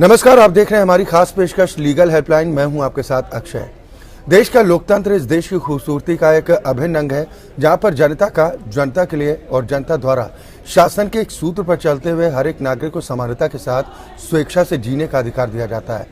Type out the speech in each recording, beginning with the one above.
नमस्कार, आप देख रहे हैं हमारी खास पेशकश लीगल हेल्पलाइन। मैं हूं आपके साथ अक्षय। देश का लोकतंत्र इस देश की खूबसूरती का एक अभिन्न अंग है, जहां पर जनता का जनता के लिए और जनता द्वारा शासन के एक सूत्र पर चलते हुए हर एक नागरिक को समानता के साथ स्वेच्छा से जीने का अधिकार दिया जाता है।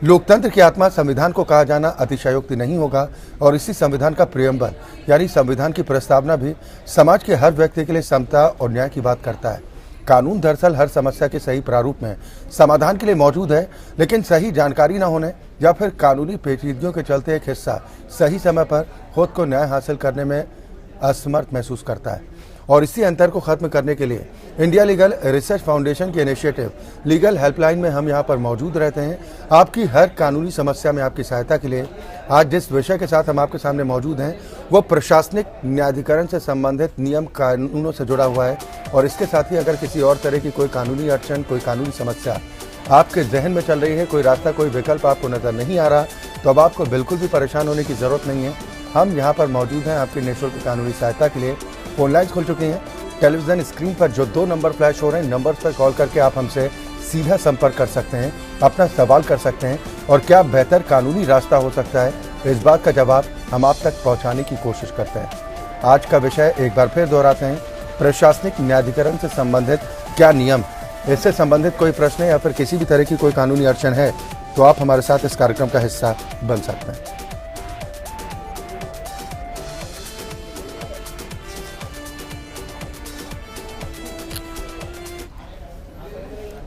लोकतंत्र की आत्मा संविधान को कहा जाना अतिशयोक्ति नहीं होगा और इसी संविधान का प्रियम्बल यानी संविधान की प्रस्तावना भी समाज के हर व्यक्ति के लिए समता और न्याय की बात करता है। कानून दरअसल हर समस्या के सही प्रारूप में समाधान के लिए मौजूद है, लेकिन सही जानकारी न होने या फिर कानूनी पेचीदगियों के चलते एक हिस्सा सही समय पर खुद को न्याय हासिल करने में असमर्थ महसूस करता है। और इसी अंतर को खत्म करने के लिए इंडिया लीगल रिसर्च फाउंडेशन के इनिशिएटिव लीगल हेल्पलाइन में हम यहाँ पर मौजूद रहते हैं। आपकी हर कानूनी समस्या में आपकी सहायता के लिए आज जिस विषय के साथ हम आपके सामने मौजूद हैं वो प्रशासनिक न्यायाधिकरण से संबंधित नियम कानूनों से जुड़ा हुआ है। और इसके साथ ही अगर किसी और तरह की कोई कानूनी अड़चन, कोई कानूनी समस्या आपके जहन में चल रही है, कोई रास्ता, कोई विकल्प आपको नजर नहीं आ रहा, तो अब आपको बिल्कुल भी परेशान होने की जरूरत नहीं है। हम यहाँ पर मौजूद हैं आपकी निःशुल्क कानूनी सहायता के लिए। फोन लाइन्स खुल चुकी हैं। टेलीविजन स्क्रीन पर जो 2 नंबर फ्लैश हो रहे हैं, नंबर पर कॉल करके आप हमसे सीधा संपर्क कर सकते हैं, अपना सवाल कर सकते हैं और क्या बेहतर कानूनी रास्ता हो सकता है, इस बात का जवाब हम आप तक पहुंचाने की कोशिश करते हैं। आज का विषय एक बार फिर दोहराते हैं, प्रशासनिक न्यायाधिकरण से संबंधित क्या नियम, इससे संबंधित कोई प्रश्न या फिर किसी भी तरह की कोई कानूनी अड़चन है तो आप हमारे साथ इस कार्यक्रम का हिस्सा बन सकते हैं।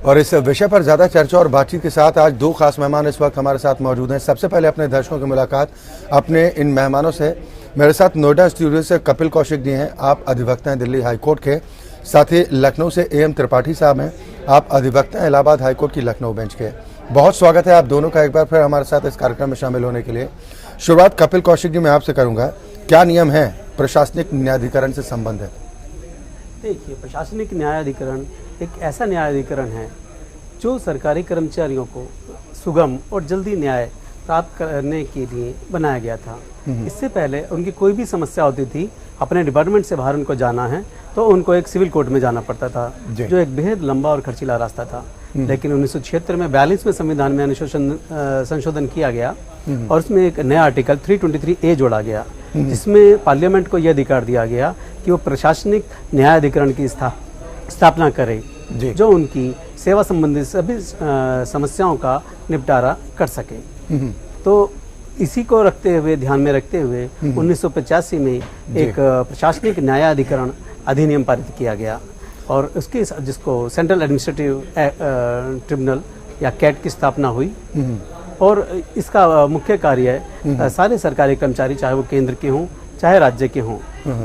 और इस विषय पर ज्यादा चर्चा और बातचीत के साथ आज 2 खास मेहमान इस वक्त हमारे साथ मौजूद हैं। सबसे पहले अपने दर्शकों की मुलाकात अपने इन मेहमानों से। मेरे साथ नोएडा स्टूडियो से कपिल कौशिक जी हैं, आप अधिवक्ता हैं दिल्ली हाई कोर्ट के। साथ ही लखनऊ से AM त्रिपाठी साहब हैं, आप अधिवक्ता हैं इलाहाबाद हाई कोर्ट की लखनऊ बेंच के। बहुत स्वागत है आप दोनों का एक बार फिर हमारे साथ इस कार्यक्रम में शामिल होने के लिए। शुरुआत कपिल कौशिक जी मैं आपसे करूंगा, क्या नियम है प्रशासनिक न्यायाधिकरण से संबंधित? देखिए, प्रशासनिक न्यायाधिकरण एक ऐसा न्यायाधिकरण है जो सरकारी कर्मचारियों को सुगम और जल्दी न्याय प्राप्त करने के लिए बनाया गया था। इससे पहले उनकी कोई भी समस्या होती थी, अपने डिपार्टमेंट से बाहर उनको जाना है तो उनको एक सिविल कोर्ट में जाना पड़ता था, जो एक बेहद लंबा और खर्चीला रास्ता था। लेकिन 1976 में 42वें संविधान में संशोधन किया गया और उसमें एक नया आर्टिकल 323A जोड़ा गया, जिसमें पार्लियामेंट को यह अधिकार दिया गया कि वो प्रशासनिक न्यायाधिकरण की स्थापना करे, जो उनकी सेवा संबंधी सभी समस्याओं का निपटारा कर सके। तो इसी को रखते हुए, ध्यान में रखते हुए 1985 में एक प्रशासनिक न्यायाधिकरण अधिनियम पारित किया गया और उसके जिसको सेंट्रल एडमिनिस्ट्रेटिव ट्रिब्यूनल या कैट की स्थापना हुई। और इसका मुख्य कार्य है सारे सरकारी कर्मचारी, चाहे वो केंद्र के हों चाहे राज्य के हों,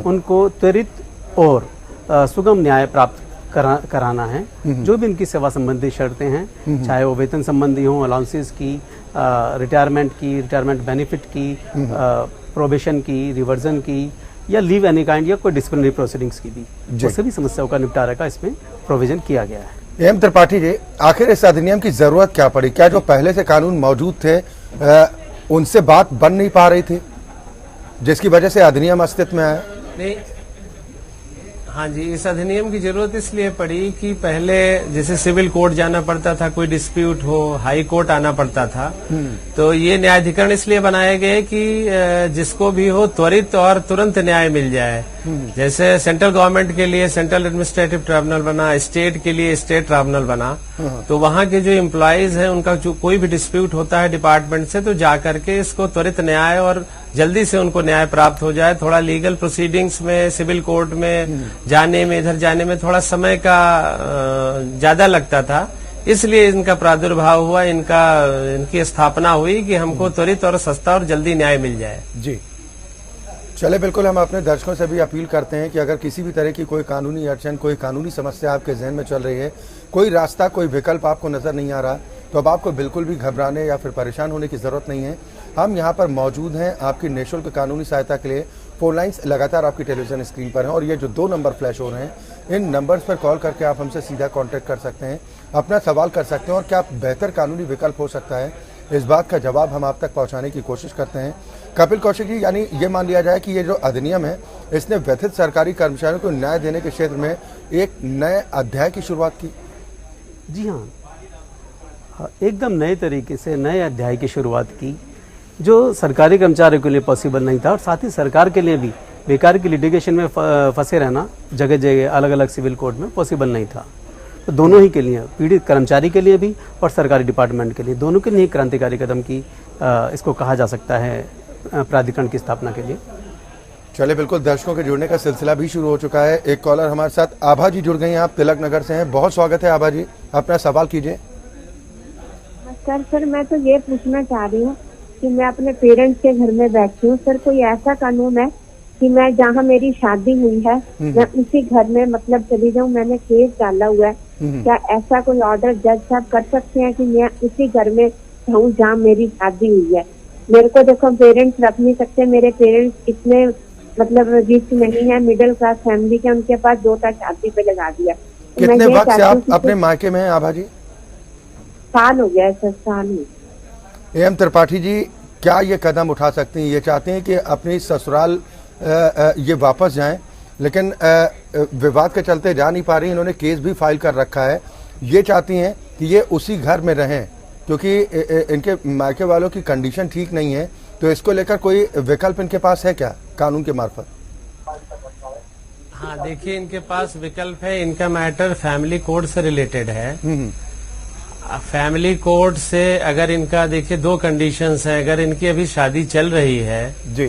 उनको त्वरित और सुगम न्याय प्राप्त कराना है। जो भी इनकी सेवा संबंधी शर्तें हैं, चाहे वो वेतन संबंधी हों, अलाउंसेस की, रिटायरमेंट बेनिफिट की, प्रोबेशन की, रिवर्जन की या लीव एनी काइंड या कोई डिसिप्लिनरी प्रोसीडिंग्स की भी, वो सभी समस्याओं का निपटारा का इसमें प्रोविजन किया गया है। AM त्रिपाठी जी, आखिर इस अधिनियम की जरूरत क्या पड़ी? क्या जो पहले से कानून मौजूद थे उनसे बात बन नहीं पा रही थी जिसकी वजह से अधिनियम अस्तित्व में आया? नहीं, हाँ जी, इस अधिनियम की जरूरत इसलिए पड़ी कि पहले जैसे सिविल कोर्ट जाना पड़ता था, कोई डिस्प्यूट हो हाई कोर्ट आना पड़ता था। तो ये न्यायाधिकरण इसलिए बनाए गए कि जिसको भी हो त्वरित और तुरंत न्याय मिल जाए। जैसे सेंट्रल गवर्नमेंट के लिए सेंट्रल एडमिनिस्ट्रेटिव ट्रिब्यूनल बना, स्टेट के लिए स्टेट ट्रिब्यूनल बना, तो वहाँ के जो एम्प्लॉयज हैं उनका जो कोई भी डिस्प्यूट होता है डिपार्टमेंट से, तो जा करके इसको त्वरित न्याय और जल्दी से उनको न्याय प्राप्त हो जाए। थोड़ा लीगल प्रोसीडिंग्स में, सिविल कोर्ट में जाने में, इधर जाने में थोड़ा समय का ज्यादा लगता था, इसलिए इनका प्रादुर्भाव हुआ, इनकी स्थापना हुई कि हमको त्वरित और सस्ता और जल्दी न्याय मिल जाए। जी चले, बिल्कुल हम अपने दर्शकों से भी अपील करते हैं कि अगर किसी भी तरह की कोई कानूनी अड़चन, कोई कानूनी समस्या आपके जहन में चल रही है, कोई रास्ता, कोई विकल्प आपको नजर नहीं आ रहा, तो अब आपको बिल्कुल भी घबराने या फिर परेशान होने की जरूरत नहीं है। हम यहाँ पर मौजूद हैं आपकी निःशुल्क कानूनी सहायता के लिए। फोन लाइन्स लगातार आपकी टेलीविजन स्क्रीन पर हैं और ये जो 2 नंबर फ्लैश हो रहे हैं, इन नंबर्स पर कॉल करके आप हमसे सीधा कांटेक्ट कर सकते हैं, अपना सवाल कर सकते हैं और क्या बेहतर कानूनी विकल्प हो सकता है, इस बात का जवाब हम आप तक पहुंचाने की कोशिश करते हैं। कपिल कौशिक जी, यानी ये मान लिया जाए कि ये जो अधिनियम है इसने व्यथित सरकारी कर्मचारियों को न्याय देने के क्षेत्र में एक नए अध्याय की शुरुआत की। जी हाँ, एकदम नए तरीके से नए अध्याय की शुरुआत की, जो सरकारी कर्मचारियों के लिए पॉसिबल नहीं था और साथ ही सरकार के लिए भी बेकार की लिटिगेशन में फंसे रहना जगह जगह अलग अलग सिविल कोर्ट में पॉसिबल नहीं था। तो दोनों ही के लिए, पीड़ित कर्मचारी के लिए भी और सरकारी डिपार्टमेंट के लिए, दोनों के लिए क्रांतिकारी कदम की इसको कहा जा सकता है प्राधिकरण की स्थापना के लिए। चलिए, बिल्कुल दर्शकों के जुड़ने का सिलसिला भी शुरू हो चुका है। एक कॉलर हमारे साथ आभा जी जुड़ गई हैं, आप तिलक नगर से हैं। बहुत स्वागत है आभा जी, अपना सवाल कीजिए। सर मैं तो ये पूछना चाह रही हूँ कि मैं अपने पेरेंट्स के घर में बैठी हूँ सर, कोई ऐसा कानून है कि मैं जहाँ मेरी शादी हुई है मैं उसी घर में मतलब चली जाऊँ? मैंने केस डाला हुआ है, क्या ऐसा कोई ऑर्डर जज साहब कर सकते हैं कि मैं उसी घर में रहूँ जहाँ मेरी शादी हुई है? मेरे को देखो पेरेंट्स रख नहीं सकते, मेरे पेरेंट्स इतने मतलब रिच नहीं है, मिडिल क्लास फैमिली के, उनके पास 2 शादी पे लगा दिया। कितने वक्त से आप अपने मायके में हैं आभा जी? साल हो गया सर, साल हो। एम त्रिपाठी जी, क्या ये कदम उठा सकती हैं? ये चाहते हैं कि अपनी ससुराल ये वापस जाएं, लेकिन विवाद के चलते जा नहीं पा रही। इन्होंने केस भी फाइल कर रखा है। ये चाहती हैं कि ये उसी घर में रहें क्योंकि इनके मायके वालों की कंडीशन ठीक नहीं है। तो इसको लेकर कोई विकल्प इनके पास है क्या कानून के मार्फत? हाँ, देखिए इनके पास विकल्प है। इनका मैटर फैमिली कोड से रिलेटेड है। फैमिली कोड से अगर इनका देखिए 2 कंडीशंस हैं। अगर इनकी अभी शादी चल रही है जी,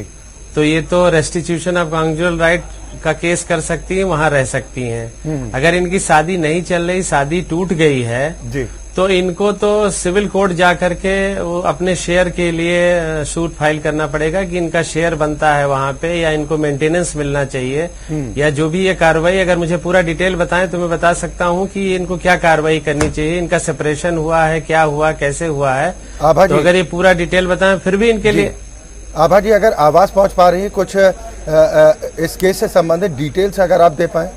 तो ये तो रेस्टिट्यूशन ऑफ कॉन्जुगल राइट का केस कर सकती हैं, वहां रह सकती हैं। अगर इनकी शादी नहीं चल रही, शादी टूट गई है जी, तो इनको तो सिविल कोर्ट जा करके वो अपने शेयर के लिए सूट फाइल करना पड़ेगा कि इनका शेयर बनता है वहां पे, या इनको मेंटेनेंस मिलना चाहिए, या जो भी ये कार्रवाई। अगर मुझे पूरा डिटेल बताएं तो मैं बता सकता हूं कि इनको क्या कार्रवाई करनी चाहिए, इनका सेपरेशन हुआ है, क्या हुआ, कैसे हुआ है। तो अगर ये पूरा डिटेल बताएं फिर भी इनके लिए। आभा जी, अगर आवाज पहुंच पा रही है कुछ इस केस से संबंधित डिटेल्स अगर आप दे पाए।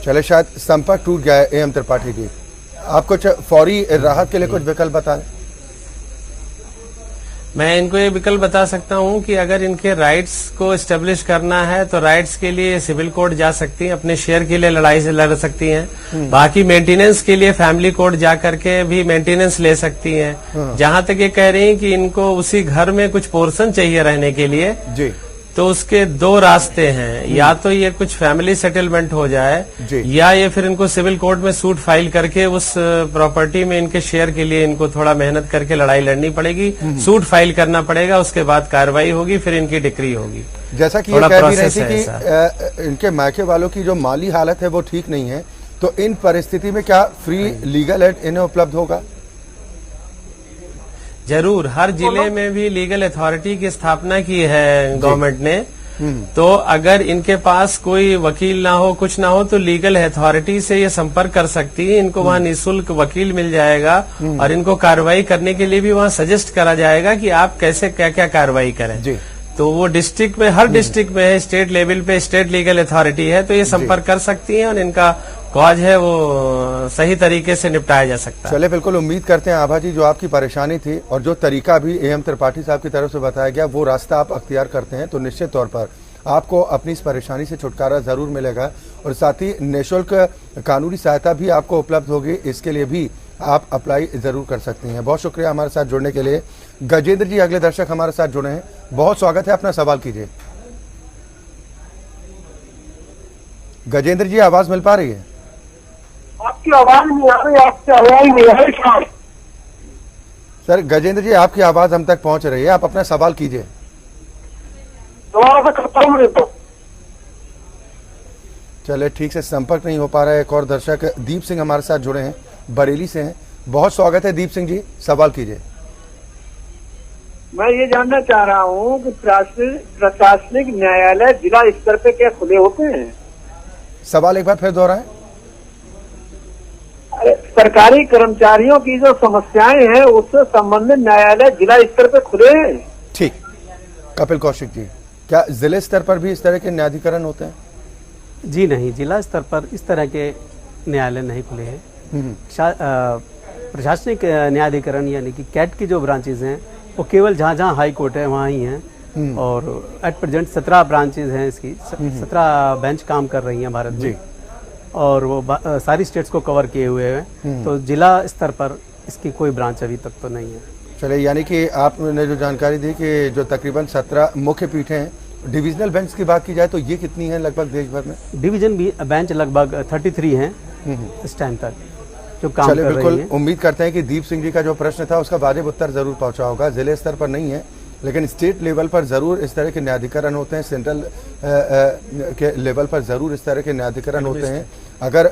चले, शायद संपर्क टूट गया है एम त्रिपाठी जी। आप कुछ फौरी राहत के लिए कुछ विकल्प बताएं। मैं इनको ये विकल्प बता सकता हूं कि अगर इनके राइट्स को एस्टेब्लिश करना है तो राइट्स के लिए सिविल कोर्ट जा सकती हैं, अपने शेयर के लिए लड़ाई से लड़ सकती हैं। बाकी मेंटेनेंस के लिए फैमिली कोर्ट जा करके भी मेंटेनेंस ले सकती हैं। जहां तक ये कह रही हैं कि इनको उसी घर में कुछ पोर्शन चाहिए रहने के लिए जी, तो उसके 2 रास्ते हैं। या तो ये कुछ फैमिली सेटलमेंट हो जाए, या ये फिर इनको सिविल कोर्ट में सूट फाइल करके उस प्रॉपर्टी में इनके शेयर के लिए इनको थोड़ा मेहनत करके लड़ाई लड़नी पड़ेगी, सूट फाइल करना पड़ेगा, उसके बाद कार्रवाई होगी, फिर इनकी डिक्री होगी। जैसा कि ये कह भी रही थी कि इनके मायके वालों की जो माली हालत है वो ठीक नहीं है, तो इन परिस्थिति में क्या फ्री लीगल एड इन्हें उपलब्ध होगा? जरूर, हर जिले में भी लीगल अथॉरिटी की स्थापना की है गवर्नमेंट ने। तो अगर इनके पास कोई वकील ना हो, कुछ ना हो, तो लीगल अथॉरिटी से ये संपर्क कर सकती है। इनको वहाँ निःशुल्क वकील मिल जाएगा और इनको कार्रवाई करने के लिए भी वहाँ सजेस्ट करा जाएगा कि आप कैसे क्या क्या कार्रवाई करें जी। तो वो डिस्ट्रिक्ट में, हर डिस्ट्रिक्ट में है, स्टेट लेवल पे स्टेट लीगल अथॉरिटी है, तो ये संपर्क कर सकती है और इनका कॉज है वो सही तरीके से निपटाया जा सकता है। चलिए, बिल्कुल उम्मीद करते हैं आभा जी, जो आपकी परेशानी थी और जो तरीका भी एम त्रिपाठी साहब की तरफ से बताया गया, वो रास्ता आप अख्तियार करते हैं तो निश्चित तौर पर आपको अपनी इस परेशानी से छुटकारा जरूर मिलेगा और साथ ही निःशुल्क कानूनी सहायता भी आपको उपलब्ध होगी। इसके लिए भी आप अप्लाई जरूर कर सकती हैं। बहुत शुक्रिया हमारे साथ जुड़ने के लिए। गजेंद्र जी अगले दर्शक हमारे साथ जुड़े हैं, बहुत स्वागत है, अपना सवाल कीजिए। गजेंद्र जी, आवाज मिल पा रही है? आपकी आवाज नहीं आ रही, आपकी आवाज नहीं आ रही सर। गजेंद्र जी, आपकी आवाज हम तक पहुंच रही है, आप अपना सवाल कीजिए। दोबारा से करता हूँ मैं तो। चले, ठीक से संपर्क नहीं हो पा रहा है। एक और दर्शक दीप सिंह हमारे साथ जुड़े हैं, बरेली से हैं। बहुत स्वागत है दीप सिंह जी, सवाल कीजिए। मैं ये जानना चाह रहा हूँ कि प्रशासनिक न्यायालय जिला स्तर पे क्या खुले होते हैं? सवाल एक बार फिर दोहराएं। सरकारी कर्मचारियों की जो समस्याएं हैं उससे संबंधित न्यायालय जिला स्तर पे खुले हैं? ठीक, कपिल कौशिक जी, क्या जिले स्तर पर भी इस तरह के न्यायाधिकरण होते हैं? जी नहीं, जिला स्तर पर इस तरह के न्यायालय नहीं खुले हैं। प्रशासनिक न्यायाधिकरण यानी कि कैट की जो ब्रांचेज हैं वो केवल जहाँ जहाँ हाई कोर्ट है वहाँ ही हैं और एट प्रेजेंट 17 ब्रांचेज हैं इसकी, 17 बेंच काम कर रही हैं भारत में। और वो सारी स्टेट्स को कवर किए हुए हैं। तो जिला स्तर पर इसकी कोई ब्रांच अभी तक तो नहीं है। चलिए, यानी कि आपने जो जानकारी दी कि जो तकरीबन 17 मुख्य पीठें हैं, डिविजनल बेंच की बात की जाए तो ये कितनी है लगभग देश भर में? डिवीजन बेंच लगभग 33 हैं इस टाइम तक जो काम कर बिल्कुल रही हैं। उम्मीद करते हैं कि दीप सिंह जी का जो प्रश्न था उसका वाजिब उत्तर जरूर पहुंचा होगा। जिले स्तर पर नहीं है लेकिन स्टेट लेवल पर जरूर इस तरह के न्यायाधिकरण होते हैं, सेंट्रल के लेवल पर जरूर इस तरह के न्यायाधिकरण होते हैं। अगर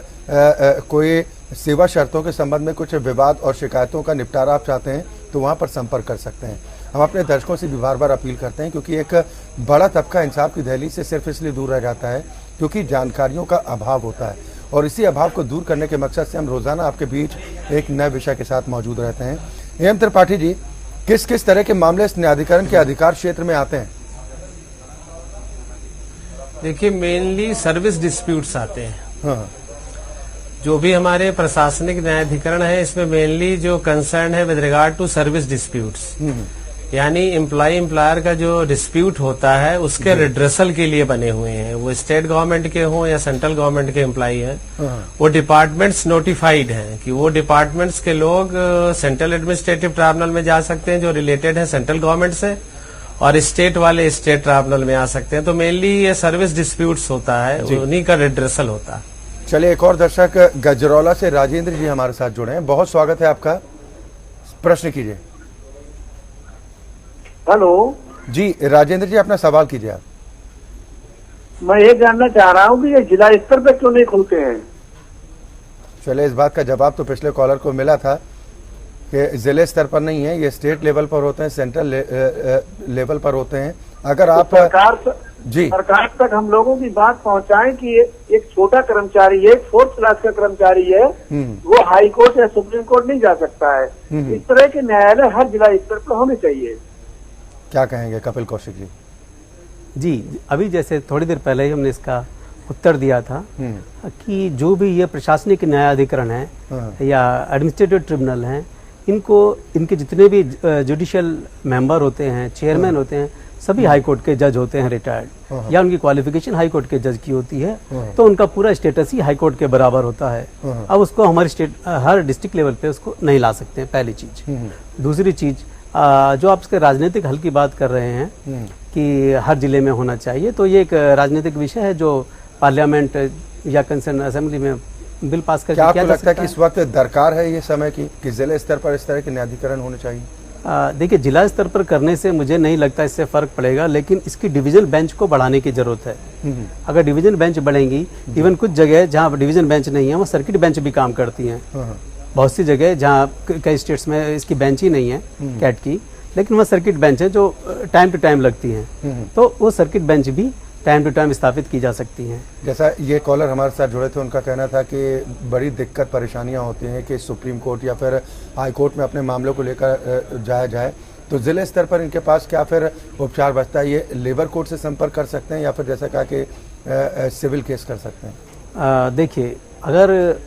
कोई सेवा शर्तों के संबंध में कुछ विवाद और शिकायतों का निपटारा आप चाहते हैं तो वहां पर संपर्क कर सकते हैं। हम अपने दर्शकों से भी बार बार अपील करते हैं क्योंकि एक बड़ा तबका इंसाफ की दहलीज से सिर्फ इसलिए दूर रह जाता है क्योंकि जानकारियों का अभाव होता है, और इसी अभाव को दूर करने के मकसद से हम रोजाना आपके बीच एक नए विषय के साथ मौजूद रहते हैं। एम त्रिपाठी जी, किस किस तरह के मामले इस न्यायाधिकरण के अधिकार क्षेत्र में आते हैं? देखिए, मेनली सर्विस डिस्प्यूट्स आते हैं। हाँ। जो भी हमारे प्रशासनिक न्यायाधिकरण है इसमें मेनली जो कंसर्न है with regard to service disputes, यानी एम्प्लॉय एम्प्लॉयर का जो डिस्प्यूट होता है उसके रिड्रेसल के लिए बने हुए हैं। वो स्टेट गवर्नमेंट के हों या सेंट्रल गवर्नमेंट के एम्प्लॉय हैं, वो डिपार्टमेंट्स नोटिफाइड हैं कि वो डिपार्टमेंट्स के लोग सेंट्रल एडमिनिस्ट्रेटिव ट्राइब्यूनल में जा सकते हैं जो रिलेटेड है सेंट्रल गवर्नमेंट से, और स्टेट वाले स्टेट ट्राइब्यूनल में आ सकते हैं। तो मेनली ये सर्विस डिस्प्यूट्स होता है, उन्हीं का रिड्रेसल होता है। चलिए, एक और दर्शक गजरौला से राजेंद्र जी हमारे साथ जुड़े हैं। बहुत स्वागत है आपका, प्रश्न कीजिए। हेलो जी राजेंद्र जी, अपना सवाल कीजिए आप। मैं ये जानना चाह रहा हूँ कि ये जिला स्तर पे क्यों नहीं खुलते हैं? चलिए, इस बात का जवाब तो पिछले कॉलर को मिला था कि जिले स्तर पर नहीं है, ये स्टेट लेवल पर होते हैं, सेंट्रल लेवल पर होते हैं। अगर आप सरकार तक हम लोगों की बात पहुंचाएं कि एक छोटा कर्मचारी है, एक 4th क्लास का कर्मचारी है, वो हाई कोर्ट या सुप्रीम कोर्ट नहीं जा सकता है। इस तरह के न्यायालय हर जिला स्तर पर होने चाहिए। क्या कहेंगे कपिल कौशिक जी? जी, अभी जैसे थोड़ी देर पहले ही हमने इसका उत्तर दिया था कि जो भी ये प्रशासनिक न्यायाधिकरण है या एडमिनिस्ट्रेटिव ट्रिब्यूनल हैं, इनके जितने भी जुडिशियल मेंबर होते हैं, चेयरमैन होते हैं, सभी हाई कोर्ट के जज होते हैं रिटायर्ड, या उनकी क्वालिफिकेशन हाई कोर्ट के जज की होती है, तो उनका पूरा स्टेटस ही हाई कोर्ट के बराबर होता है। अब उसको हमारे हर डिस्ट्रिक्ट लेवल पे उसको नहीं ला सकते हैं, पहली चीज। दूसरी चीज, जो आप इसके राजनीतिक हल की बात कर रहे हैं कि हर जिले में होना चाहिए, तो ये एक राजनीतिक विषय है जो पार्लियामेंट या कंसर्न असेंबली में बिल पास करके क्या आपको लगता है कि इस वक्त दरकार है ये समय की कि जिले स्तर पर इस तरह के न्यायाधिकरण होने चाहिए? देखिए, जिला स्तर पर करने से मुझे नहीं लगता इससे फर्क पड़ेगा, लेकिन इसकी डिवीजन बेंच को बढ़ाने की जरूरत है। अगर डिवीजन बेंच बढ़ेंगी, इवन कुछ जगह जहाँ डिवीजन बेंच नहीं है वहाँ सर्किट बेंच भी काम करती हैं। बहुत सी जगह जहाँ कई स्टेट्स में इसकी बेंच ही नहीं है कैट की, लेकिन वहाँ सर्किट बेंच है जो टाइम टू टाइम लगती हैं, तो वो सर्किट बेंच भी टाइम टू टाइम स्थापित की जा सकती हैं। जैसा ये कॉलर हमारे साथ जुड़े थे, उनका कहना था कि बड़ी दिक्कत परेशानियां होती हैं कि सुप्रीम कोर्ट या फिर हाई कोर्ट में अपने मामलों को लेकर जाया जाए, तो जिले स्तर पर इनके पास क्या फिर उपचार बचता है? ये लेबर कोर्ट से संपर्क कर सकते हैं या फिर जैसा कहा कि सिविल केस कर सकते हैं? देखिए, अगर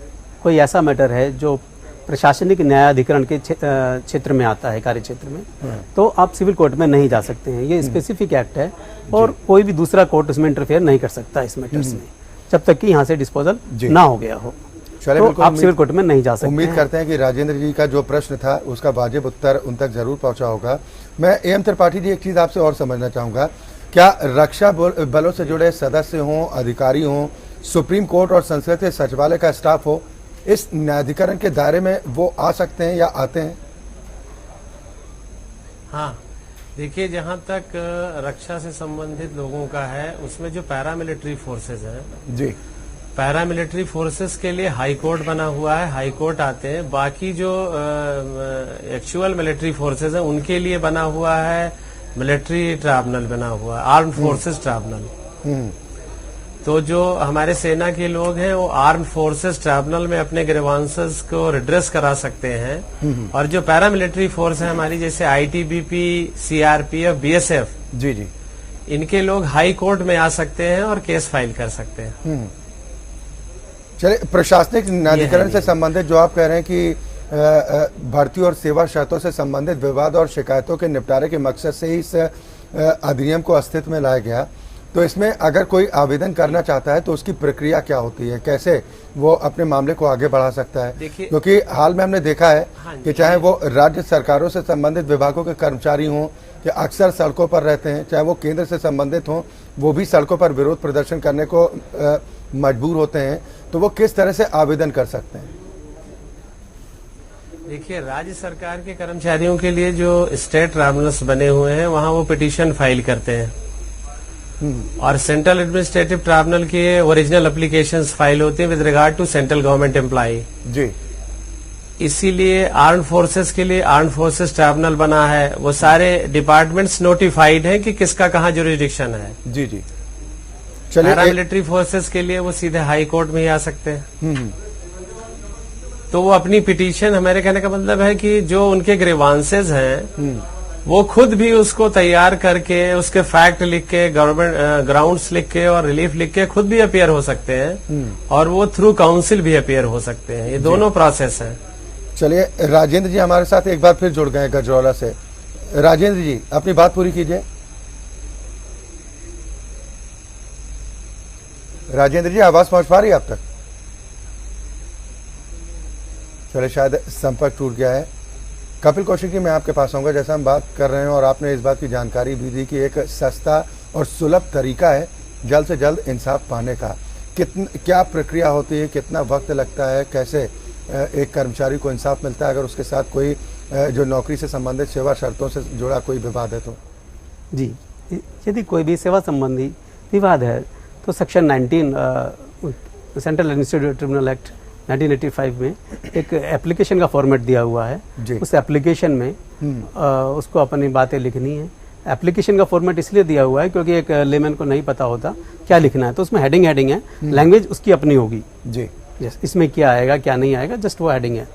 कोई ऐसा मैटर है जो प्रशासनिक न्यायाधिकरण के क्षेत्र में आता है, कार्य क्षेत्र में, तो आप सिविल कोर्ट में नहीं जा सकते हैं। ये स्पेसिफिक एक्ट है और कोई भी दूसरा कोर्ट उसमें इंटरफेयर नहीं कर सकता इस मैटर्स में, जब तक कि यहाँ से डिस्पोजल ना हो गया हो। तो आप सिविल कोर्ट में नहीं जा सकते। उम्मीद करते हैं कि राजेंद्र जी का जो प्रश्न था उसका वाजिब उत्तर उन तक जरूर पहुंचा होगा। मैं एम त्रिपाठी जी, एक चीज आपसे और समझना चाहूंगा, क्या रक्षा बलों से जुड़े सदस्य हों, अधिकारी हों, सुप्रीम कोर्ट और संसदीय सचिवालय का स्टाफ हो, इस न्यायाधिकरण के दायरे में वो आ सकते हैं या आते हैं? हाँ, देखिए, जहाँ तक रक्षा से संबंधित लोगों का है उसमें जो पैरामिलिट्री फोर्सेस हैं जी, पैरामिलिट्री फोर्सेस के लिए हाई कोर्ट बना हुआ है, हाई कोर्ट आते हैं। बाकी जो एक्चुअल मिलिट्री फोर्सेस हैं उनके लिए बना हुआ है मिलिट्री ट्राइब्यूनल, बना हुआ है आर्म्ड फोर्सेस ट्राइब्यूनल। तो जो हमारे सेना के लोग हैं वो आर्म्ड फोर्सेस ट्राइब्यूनल में अपने ग्रीवांसेस को रिड्रेस करा सकते हैं, और जो पैरामिलिट्री फोर्स है हमारी, जैसे आईटीबीपी, सीआरपीएफ, बीएसएफ, जी जी, इनके लोग हाई कोर्ट में आ सकते हैं और केस फाइल कर सकते हैं। चलिए, प्रशासनिक न्यायाधिकरण से संबंधित जो आप कह रहे हैं कि भर्ती और सेवा शर्तों से संबंधित विवाद और शिकायतों के निपटारे के मकसद से इस अधिनियम को अस्तित्व में लाया गया, तो इसमें अगर कोई आवेदन करना चाहता है तो उसकी प्रक्रिया क्या होती है, कैसे वो अपने मामले को आगे बढ़ा सकता है? देखिए, क्योंकि हाल में हमने देखा है कि चाहे वो राज्य सरकारों से संबंधित विभागों के कर्मचारी हों कि अक्सर सड़कों पर रहते हैं, चाहे वो केंद्र से संबंधित हों, वो भी सड़कों पर विरोध प्रदर्शन करने को मजबूर होते हैं, तो वो किस तरह से आवेदन कर सकते हैं? देखिए, राज्य सरकार के कर्मचारियों के लिए जो स्टेट ट्राइब्यूनल्स बने हुए हैं वहां वो पिटीशन फाइल करते हैं और सेंट्रल एडमिनिस्ट्रेटिव ट्राइब्यूनल के ओरिजिनल एप्लीकेशंस फाइल होते हैं with regard to central government employee जी। इसीलिए आर्म्ड फोर्सेस के लिए आर्म्ड फोर्सेस ट्राइब्यूनल बना है। वो सारे डिपार्टमेंट्स नोटिफाइड हैं कि किसका कहाँ जुरिडिक्शन है। जी जी। चलिए, पैरामिलिट्री फोर्सेस के लिए वो सीधे हाई कोर्ट में ही आ सकते हैं। तो वो अपनी पिटीशन, हमारे कहने का मतलब है कि जो उनके ग्रीवांसेस हैं वो खुद भी उसको तैयार करके उसके फैक्ट लिख के, गवर्नमेंट ग्राउंड्स लिख के और रिलीफ लिख के खुद भी अपीयर हो सकते हैं और वो थ्रू काउंसिल भी अपीयर हो सकते हैं। ये दोनों प्रोसेस हैं। चलिए, राजेंद्र जी हमारे साथ एक बार फिर जुड़ गए गजरौला से। राजेंद्र जी, अपनी बात पूरी कीजिए। राजेंद्र जी, आवाज पहुंच पा रही है आप तक? चले, शायद संपर्क टूट गया है। कपिल कौशिक जी, मैं आपके पास आऊंगा। जैसा हम बात कर रहे हैं और आपने इस बात की जानकारी भी दी कि एक सस्ता और सुलभ तरीका है जल्द से जल्द इंसाफ पाने का। क्या प्रक्रिया होती है, कितना वक्त लगता है, कैसे एक कर्मचारी को इंसाफ मिलता है अगर उसके साथ कोई जो नौकरी से संबंधित सेवा शर्तों से जुड़ा कोई विवाद है तो? जी, यदि कोई भी सेवा संबंधी विवाद है तो section 19 central administrative tribunal act 1985 में एक एप्लीकेशन का फॉर्मेट दिया हुआ है। उस एप्लीकेशन में उसको अपनी बातें लिखनी है। एप्लीकेशन का फॉर्मेट इसलिए दिया हुआ है क्योंकि एक लेमैन को नहीं पता होता क्या लिखना है, तो उसमें हेडिंग है, लैंग्वेज उसकी अपनी होगी जी। यस, इसमें क्या आएगा क्या नहीं आएगा, जस्ट वो हेडिंग है।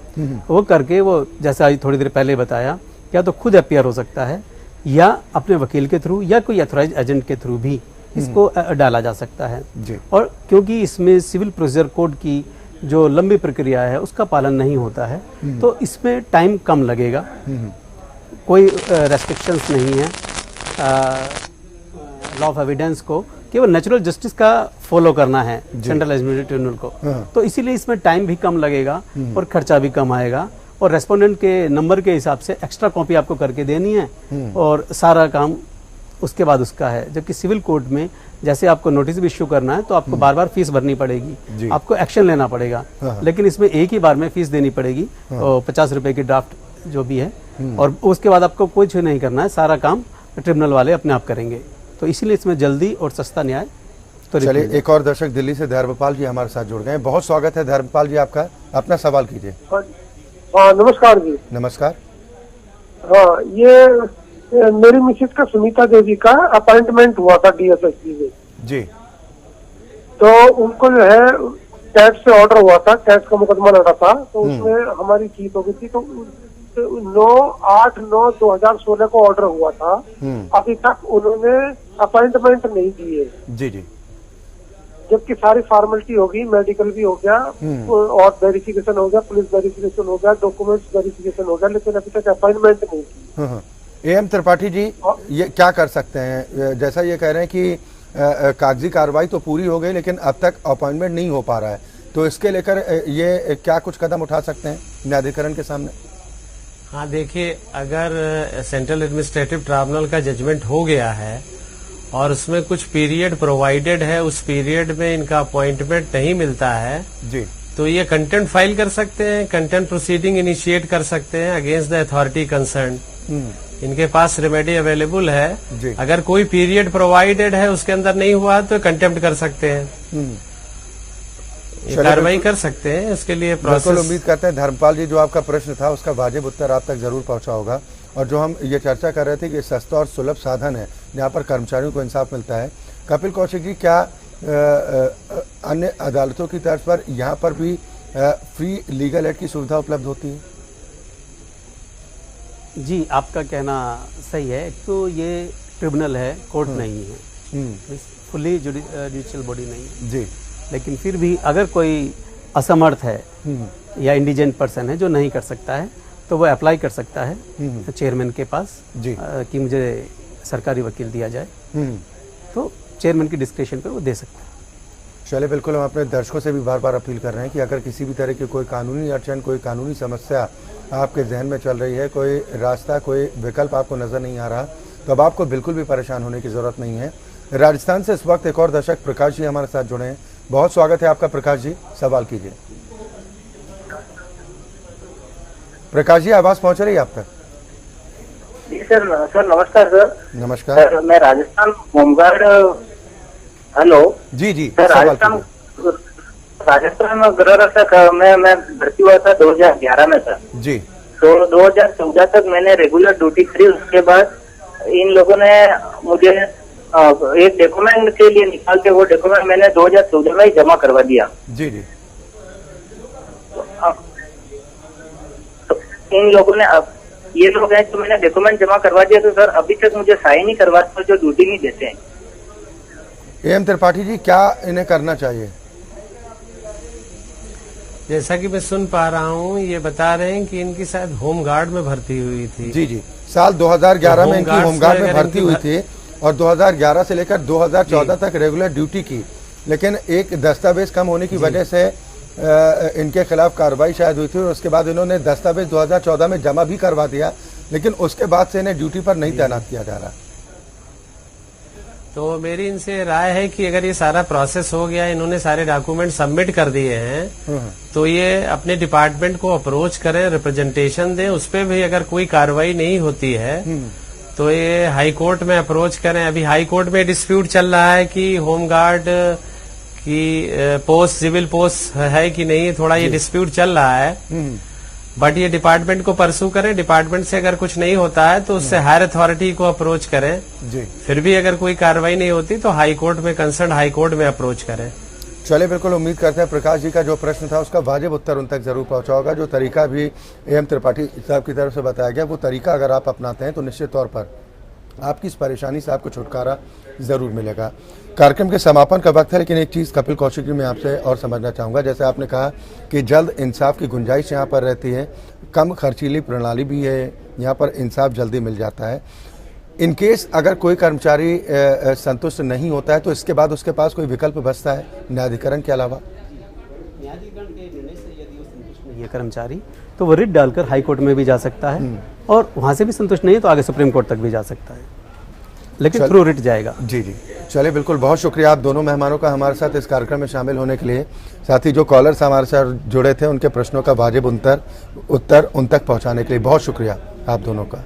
वो करके वो, जैसा थोड़ी देर पहले बताया, या तो खुद अपीयर हो सकता है या अपने वकील के थ्रू या कोई अथोराइज एजेंट के थ्रू भी इसको डाला जा सकता है जी। और क्योंकि इसमें सिविल प्रोसीजर कोड की जो लंबी प्रक्रिया है उसका पालन नहीं होता है तो इसमें टाइम कम लगेगा। कोई रेस्ट्रिक्शंस नहीं है लॉ ऑफ एविडेंस को, केवल नेचुरल जस्टिस का फॉलो करना है सेंट्रल एडमिनिस्ट्रेटिव ट्रिब्यूनल को। तो इसीलिए इसमें टाइम भी कम लगेगा और खर्चा भी कम आएगा और रेस्पोंडेंट के नंबर के हिसाब से एक्स्ट्रा कॉपी आपको करके देनी है और सारा काम उसके बाद उसका है। जबकि सिविल कोर्ट में जैसे आपको नोटिस भी इश्यू करना है तो आपको बार बार फीस भरनी पड़ेगी, आपको एक्शन लेना पड़ेगा। लेकिन इसमें एक ही बार में फीस देनी पड़ेगी, 50 रुपए की ड्राफ्ट जो भी है, और उसके बाद आपको कुछ नहीं करना है, सारा काम ट्रिब्यूनल वाले अपने आप करेंगे। तो इसीलिए इसमें जल्दी और सस्ता न्याय। तो चलिए, एक और दर्शक दिल्ली से धर्मपाल जी हमारे साथ जुड़ गए। बहुत स्वागत है धर्मपाल जी आपका, अपना सवाल कीजिए। नमस्कार जी। नमस्कार। हाँ, ये मेरी मिसेज का सुनीता देवी का अपॉइंटमेंट हुआ था DSSP में जी। तो उनको जो है टैक्स से ऑर्डर हुआ था, टैक्स का मुकदमा लड़ा था, तो उसमें हमारी जीत हो गई थी। तो 9/8/9/2016 को ऑर्डर हुआ था, अभी तक उन्होंने अपॉइंटमेंट नहीं दी है जी जी। जबकि सारी फॉर्मेलिटी हो गई, मेडिकल भी हो गया और वेरिफिकेशन हो गया, पुलिस वेरिफिकेशन हो गया, डॉक्यूमेंट्स वेरिफिकेशन हो गया, लेकिन अभी तक अपॉइंटमेंट नहीं की। AM त्रिपाठी जी, ये क्या कर सकते हैं? जैसा ये कह रहे हैं कि कागजी कार्रवाई तो पूरी हो गई लेकिन अब तक अपॉइंटमेंट नहीं हो पा रहा है, तो इसके लेकर ये क्या कुछ कदम उठा सकते हैं न्यायाधिकरण के सामने? हाँ, देखिए, अगर सेंट्रल एडमिनिस्ट्रेटिव ट्राइब्यूनल का जजमेंट हो गया है और उसमें कुछ पीरियड प्रोवाइडेड है, उस पीरियड में इनका अपॉइंटमेंट नहीं मिलता है जी, तो ये कंटेम्प्ट फाइल कर सकते हैं, कंटेम्प्ट प्रोसीडिंग इनिशिएट कर सकते हैं अगेंस्ट द अथॉरिटी कंसर्न। इनके पास रेमेडी अवेलेबल है। अगर कोई पीरियड प्रोवाइडेड है उसके अंदर नहीं हुआ तो कंटेम्प्ट कर सकते हैं, कार्रवाई कर सकते हैं। इसके लिए बिल्कुल उम्मीद करते हैं धर्मपाल जी, जो आपका प्रश्न था उसका वाजिब उत्तर आप तक जरूर पहुंचा होगा। और जो हम ये चर्चा कर रहे थे कि सस्ता और सुलभ साधन है जहाँ पर कर्मचारियों को इंसाफ मिलता है। कपिल कौशिक जी, क्या अन्य अदालतों की तर्ज पर यहाँ पर भी फ्री लीगल एड की सुविधा उपलब्ध होती है? जी, आपका कहना सही है। तो ये ट्रिब्यूनल है, कोर्ट नहीं है, फुली जुडिशियल बॉडी नहीं है जी। लेकिन फिर भी अगर कोई असमर्थ है या इंडिजेंट पर्सन है जो नहीं कर सकता है तो वो अप्लाई कर सकता है चेयरमैन के पास जी कि मुझे सरकारी वकील दिया जाए। तो चेयरमैन की डिस्क्रिप्शन पर वो दे सकते हैं। चलिए, बिल्कुल हम अपने दर्शकों से भी बार बार अपील कर रहे हैं कि अगर किसी भी तरह की कोई कानूनी अड़चन, कोई कानूनी समस्या आपके जहन में चल रही है, कोई रास्ता, कोई विकल्प आपको नज़र नहीं आ रहा, तो अब आपको बिल्कुल भी परेशान होने की ज़रूरत नहीं है। राजस्थान से इस वक्त एक और दर्शक प्रकाश जी हमारे साथ जुड़े हैं। बहुत स्वागत है आपका प्रकाश जी, सवाल कीजिए। प्रकाश जी, आवाज़ पहुँच रही है आप तक? जी सर नमस्कार सर। नमस्कार सर, मैं राजस्थान होमगार्ड। हेलो जी जी सर, सवाल राजस्थान कीजिए। गृह रक्षक मैं भर्ती हुआ था 2011 में सर जी। तो 2014 तक मैंने रेगुलर ड्यूटी करी। उसके बाद इन लोगों ने मुझे एक डॉक्यूमेंट के लिए निकाल के, वो डॉक्यूमेंट मैंने 2014 में ही जमा करवा दिया। जी जी। तो इन लोगों ने, अब ये लोग हैं तो मैंने डॉक्यूमेंट जमा करवा दिया, तो सर अभी तक मुझे साइन नहीं करवाते, जो ड्यूटी नहीं देते हैं। एम त्रिपाठी जी, क्या इन्हें करना चाहिए? जैसा कि मैं सुन पा रहा हूँ, ये बता रहे हैं कि इनकी शायद होमगार्ड में भर्ती हुई थी। जी जी, साल 2011 में इनकी होमगार्ड में भर्ती हुई थी और 2011 से लेकर 2014 तक रेगुलर ड्यूटी की, लेकिन एक दस्तावेज कम होने की वजह से इनके खिलाफ कार्रवाई शायद हुई थी और उसके बाद इन्होंने दस्तावेज 2014 में जमा भी करवा दिया, लेकिन उसके बाद से इन्हें ड्यूटी पर नहीं तैनात किया जा रहा। तो मेरी इनसे राय है कि अगर ये सारा प्रोसेस हो गया, इन्होंने सारे डॉक्यूमेंट सबमिट कर दिए हैं, तो ये अपने डिपार्टमेंट को अप्रोच करें, रिप्रेजेंटेशन दें। उस पर भी अगर कोई कार्रवाई नहीं होती है तो ये हाई कोर्ट में अप्रोच करें। अभी हाई कोर्ट में डिस्प्यूट चल रहा है कि होमगार्ड की पोस्ट सिविल पोस्ट है कि नहीं, थोड़ा ये डिस्प्यूट चल रहा है। बट ये डिपार्टमेंट को परसू करें। डिपार्टमेंट से अगर कुछ नहीं होता है तो उससे हायर अथॉरिटी को अप्रोच करें जी। फिर भी अगर कोई कार्रवाई नहीं होती तो हाई कोर्ट में, कंसर्न हाई कोर्ट में अप्रोच करें। चलिए, बिल्कुल उम्मीद करते हैं प्रकाश जी का जो प्रश्न था उसका वाजिब उत्तर उन तक जरूर पहुंचा होगा। जो तरीका भी एम त्रिपाठी साहब की तरफ से बताया गया, वो तरीका अगर आप अपनाते हैं तो निश्चित तौर पर आपकी इस परेशानी से आपको छुटकारा जरूर मिलेगा। कार्यक्रम के समापन का वक्त है, लेकिन एक चीज़ कपिल कौशिक जी मैं आपसे और समझना चाहूँगा। जैसे आपने कहा कि जल्द इंसाफ की गुंजाइश यहाँ पर रहती है, कम खर्चीली प्रणाली भी है, यहाँ पर इंसाफ जल्दी मिल जाता है। इन केस अगर कोई कर्मचारी संतुष्ट नहीं होता है तो इसके बाद उसके पास कोई विकल्प बचता है न्यायाधिकरण के अलावा? न्यायाधिकरण के निर्णय से यदि वो संतुष्ट नहीं है कर्मचारी, तो वो रिट डालकर हाई कोर्ट में भी जा सकता है और वहां से भी संतुष्ट नहीं है तो आगे सुप्रीम कोर्ट तक भी जा सकता है, लेकिन थ्रू रिट जाएगा। जी जी। चलिए, बिल्कुल बहुत शुक्रिया आप दोनों मेहमानों का हमारे साथ इस कार्यक्रम में शामिल होने के लिए। साथ ही जो कॉलर्स हमारे साथ जुड़े थे उनके प्रश्नों का वाजिब उत्तर उन तक पहुंचाने के लिए बहुत शुक्रिया आप दोनों का।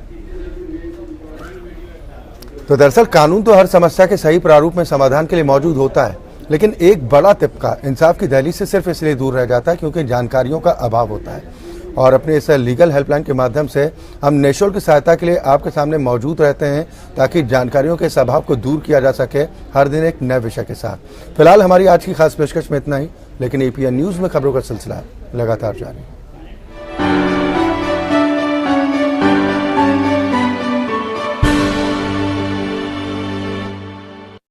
तो दरअसल कानून तो हर समस्या के सही प्रारूप में समाधान के लिए मौजूद होता है, लेकिन एक बड़ा तबका इंसाफ की दहलीज से सिर्फ इसलिए दूर रह जाता है क्योंकि जानकारियों का अभाव होता है। और अपने इस लीगल हेल्पलाइन के माध्यम से हम निःशुल्क सहायता के लिए आपके सामने मौजूद रहते हैं ताकि जानकारियों के इस अभाव को दूर किया जा सके, हर दिन एक नए विषय के साथ। फिलहाल हमारी आज की खास पेशकश में इतना ही, लेकिन एपीएन न्यूज़ में खबरों का सिलसिला लगातार जारी।